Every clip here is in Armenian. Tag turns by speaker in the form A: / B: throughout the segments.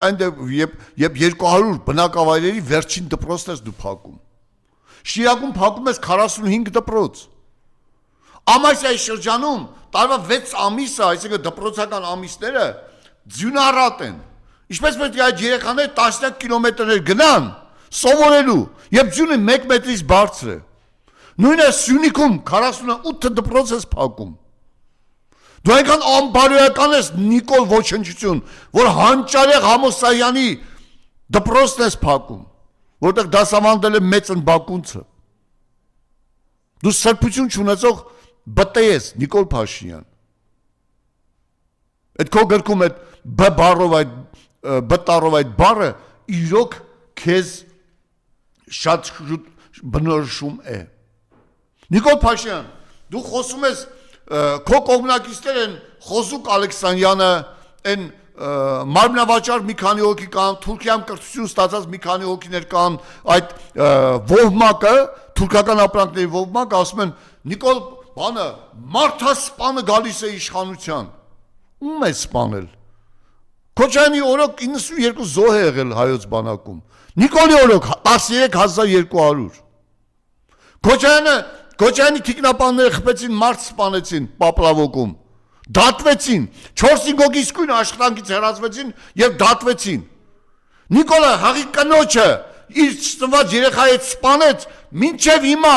A: Այնտեղ երբ 200 բնակավայրերի վերջին դպրոցն ես դու փակում։ Շիրակում փակում ես 45 դպրոց։ Ամասիայի շրջանում տարվա 6 ամիսը, այսինքն դպրոցական ամիսները ձյունառատ են։ Ինչպես պետք է այդ երեխաները 10 կիլոմետրեր գնան սովորելու, եւ ձյունը 1 մետրից բարձր է։ Նույնը Սյունիքում 48 դպրոց ես փակում։ Դու այնքան անբարոյական ես Նիկոլ ոչնչություն, որ Հանճարեղ Համոսայանի դպրոցն ես փակում, որտեղ դասավանդել է մեծ ընբակունցը։ Դու սրբություն չունեցող բտե ես, Նիկոլ Փաշինյան։ Այդ քո գրքում այդ բ բառով այդ բտարով այդ բառը իրոք քեզ շատ բնորոշում է։ Նիկոլ Փաշինյան, դու խոսում ես քո կողմնակիցներ են Խոսուկ Ալեքսանյանը, այն մարմնավաճառ մի քանի հոգի կան, Թուրքիայում կրթություն ստացած մի քանի հոգիներ կան, այդ Վովմակը, թուրքական ապրանքների Վովմակը ասում են Նիկոլ բանը մարդասպանը գալիս է իշխանության։ Ում է սպանել։ Քոչարյանի օրոք 92 զոհ է եղել հայոց բանակում։ Նիկոլի օրոք 13200։ Քոչարյանի թիկնապանները խփեցին, մարդ սպանեցին Պապլավոկում։ Դատվեցին, 4-5 հոգի իսկույն աշխատանքից հեռացվեցին եւ դատվեցին։ Նիկոլը հաղի կնոջը իր ծնված երեխայի հետ սպանեց, մինչեւ հիմա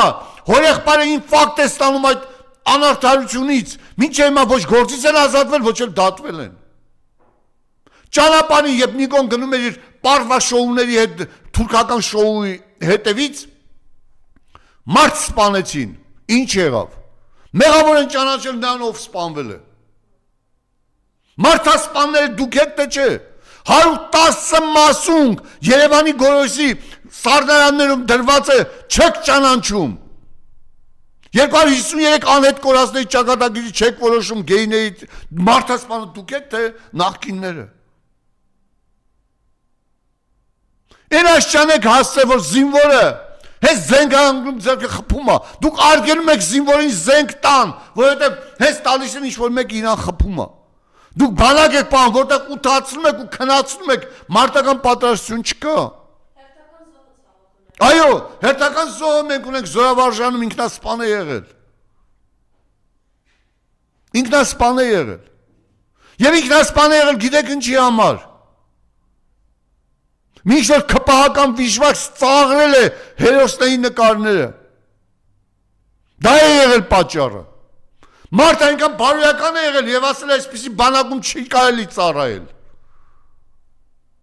A: հորեղբայրը ինֆարկտ է ստանում այդ անարդարությունից, մինչեւ հիմա ոչ գործից են ազատվել, ոչ էլ դատվել են։ Ճանապարհին երբ Նիկոն գնում էր իր պարվա շոուների հետ, թուրքական շոուի հետևից, մարդ սպանեցին, ինչ եղավ։ Մեղավոր են ճանաչել նրան, ով սպանվել է։ Մարդասպանները դուք եք թե չէ։ 110 մասունք Երևանի Գորոսի սարդարաններում դրված է, չեք ճանաչում։ 253 անհետ կորածների ճակատագիրը չեք որոշում գեյների մարդասպանը դուք եք թե նախկինները։ Այն աշճանեք հասցե, որ զինվորը հենց զենք անգլում ձերքը խփում է, դուք արգելում եք զինվորին զենք տան, որովհետև հենց տալիս են ինչ-որ մեկը իրան խփում է։ Դուք բանակ եք պահում, որտեղ ութացնում եք ու քնացնում եք, մարտական պատրաստություն չկա։ Այո, հերթական զոհը մենք ունենք Զորավարժանում ինքնասպան է եղել։ Ինքնասպան է եղել։ Եվ ինքնասպան է եղել գիտեք ինչի համար։ Մինչ որ ԿՊՀ-ական վիժվակ ծաղրել է հերոսների նկարները։ Դա է եղել պատճառը։ Մարդ այնքան բարոյական է եղել եւ ասել այսպեսի բանակում չի կարելի ծառայել։